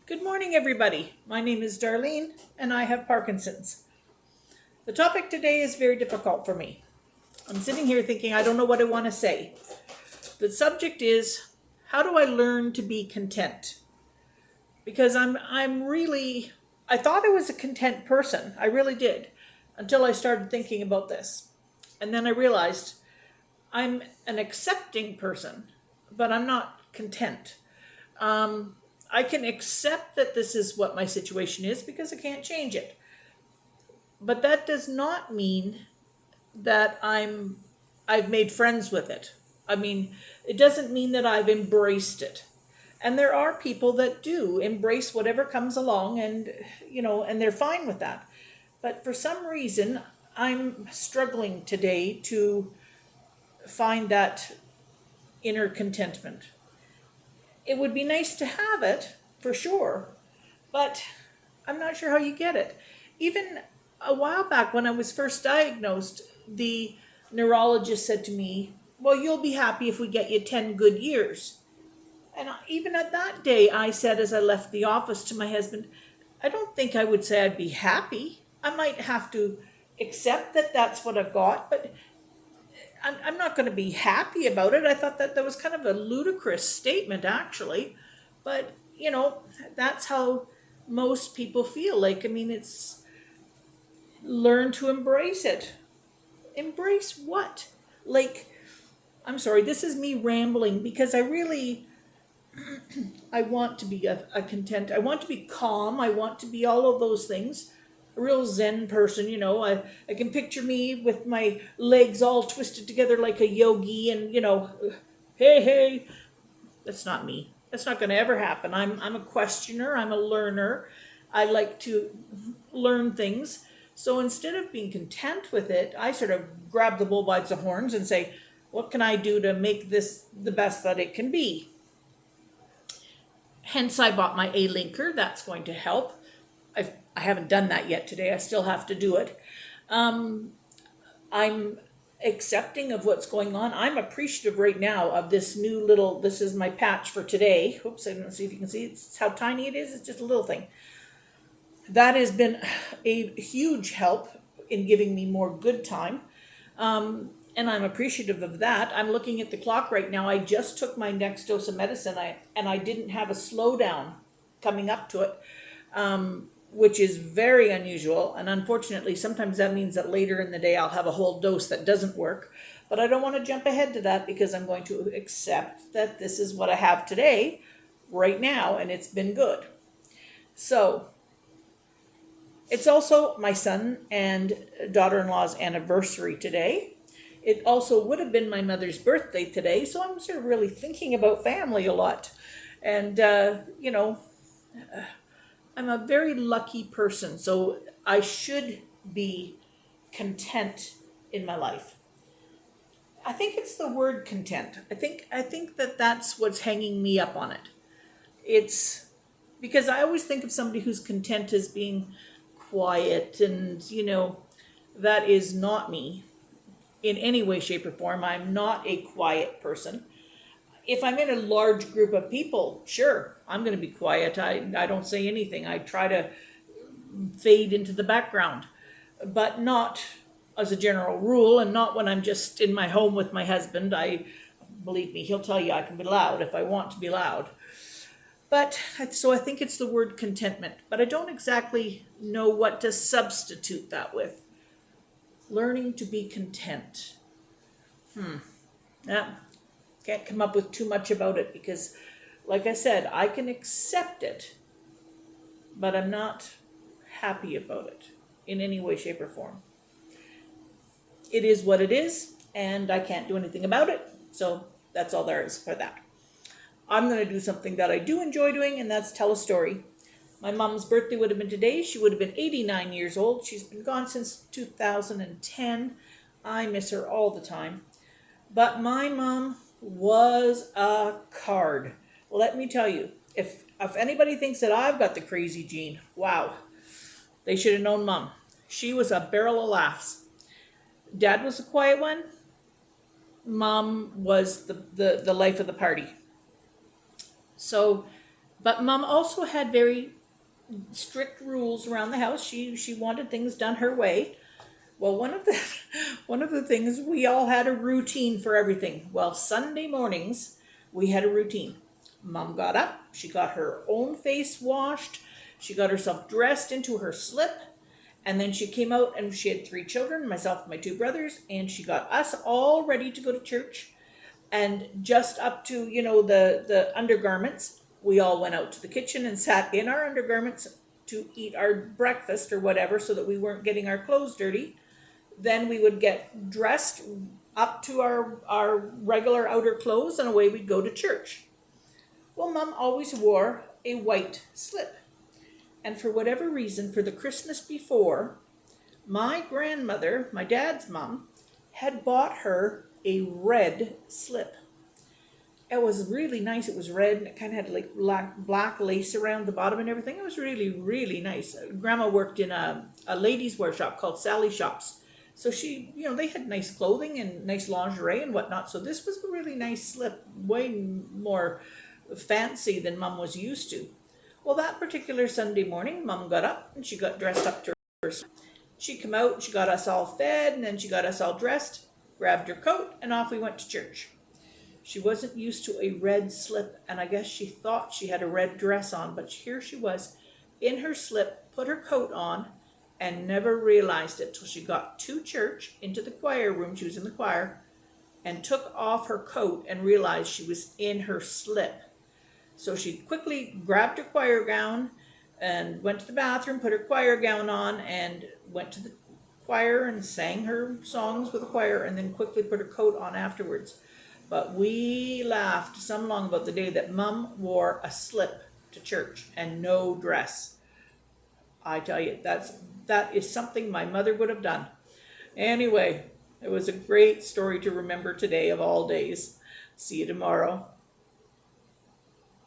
Good morning, everybody. My name is Darlene, and I have Parkinson's. The topic today is very difficult for me. I'm sitting here thinking I don't know what I want to say. The subject is how do I learn to be content? Because I'm really I thought I was a content person. I really did until I started thinking about this. And then I realized I'm an accepting person, but I'm not content. I can accept that this is what my situation is because I can't change it. But that does not mean that I've made friends with it. I mean, it doesn't mean that I've embraced it. And there are people that do embrace whatever comes along and they're fine with that. But for some reason, I'm struggling today to find that inner contentment. It would be nice to have it for sure, but I'm not sure how you get it. Even a while back when I was first diagnosed, the neurologist said to me, "Well, you'll be happy if we get you 10 good years." And even at that day, I said as I left the office to my husband, I don't think I would say I'd be happy. I might have to accept that that's what I've got, but I'm not going to be happy about it. I thought that was kind of a ludicrous statement, actually. But, that's how most people feel. Like, I mean, it's learn to embrace it. Embrace what? Like, I'm sorry, this is me rambling because I want to be a content. I want to be calm. I want to be all of those things. A real Zen person, I can picture me with my legs all twisted together like a yogi and, hey, hey. That's not me. That's not going to ever happen. I'm a questioner. I'm a learner. I like to learn things. So instead of being content with it, I sort of grab the bull by the horns and say, what can I do to make this the best that it can be? Hence, I bought my A-Linker. That's going to help. I haven't done that yet today. I still have to do it. I'm accepting of what's going on. I'm appreciative right now of this is my patch for today. Oops, I don't see if you can see it. It's how tiny it is. It's just a little thing. That has been a huge help in giving me more good time. And I'm appreciative of that. I'm looking at the clock right now. I just took my next dose of medicine, and I didn't have a slowdown coming up to it, which is very unusual. And unfortunately, sometimes that means that later in the day I'll have a whole dose that doesn't work. But I don't want to jump ahead to that because I'm going to accept that this is what I have today, right now, and it's been good. So it's also my son and daughter-in-law's anniversary today. It also would have been my mother's birthday today, so I'm sort of really thinking about family a lot. And, I'm a very lucky person, so I should be content in my life. I think it's the word content. I think that that's what's hanging me up on it. It's because I always think of somebody who's content as being quiet and, that is not me in any way, shape, or form. I'm not a quiet person. If I'm in a large group of people, sure, I'm going to be quiet. I don't say anything. I try to fade into the background, but not as a general rule, and not when I'm just in my home with my husband. Believe me, he'll tell you I can be loud if I want to be loud. But so I think it's the word contentment, but I don't exactly know what to substitute that with. Learning to be content. Yeah, can't come up with too much about it because, like I said, I can accept it, but I'm not happy about it in any way, shape, or form. It is what it is, and I can't do anything about it, so that's all there is for that. I'm going to do something that I do enjoy doing, and that's tell a story. My mom's birthday would have been today. She would have been 89 years old. She's been gone since 2010. I miss her all the time. But my mom was a card. Let me tell you, if anybody thinks that I've got the crazy gene, wow, they should have known Mom. She was a barrel of laughs. Dad was the quiet one. Mom was the life of the party. So But Mom also had very strict rules around the house. She wanted things done her way. Well, one of the one of the things, we all had a routine for everything. Well, Sunday mornings we had a routine. Mom got up, she got her own face washed, she got herself dressed into her slip, and then she came out and she had three children, myself and my two brothers, and she got us all ready to go to church. And just up to, the undergarments, we all went out to the kitchen and sat in our undergarments to eat our breakfast or whatever, so that we weren't getting our clothes dirty. Then we would get dressed up to our regular outer clothes, and away we'd go to church. Well, Mom always wore a white slip. And for whatever reason, for the Christmas before, my grandmother, my dad's mom, had bought her a red slip. It was really nice. It was red, and it kind of had like black lace around the bottom and everything. It was really, really nice. Grandma worked in a ladies' wear shop called Sally Shops. So she, they had nice clothing and nice lingerie and whatnot. So this was a really nice slip, way more fancy than Mum was used to. Well, that particular Sunday morning, Mum got up and she got dressed up to her. She came out, she got us all fed, and then she got us all dressed, grabbed her coat, and off we went to church. She wasn't used to a red slip, and I guess she thought she had a red dress on, but here she was in her slip, put her coat on, and never realized it till she got to church, into the choir room. She was in the choir, and took off her coat and realized she was in her slip. So she quickly grabbed her choir gown and went to the bathroom, put her choir gown on, and went to the choir and sang her songs with the choir, and then quickly put her coat on afterwards. But we laughed some long about the day that Mum wore a slip to church and no dress. I tell you, that is something my mother would have done. Anyway, it was a great story to remember today of all days. See you tomorrow.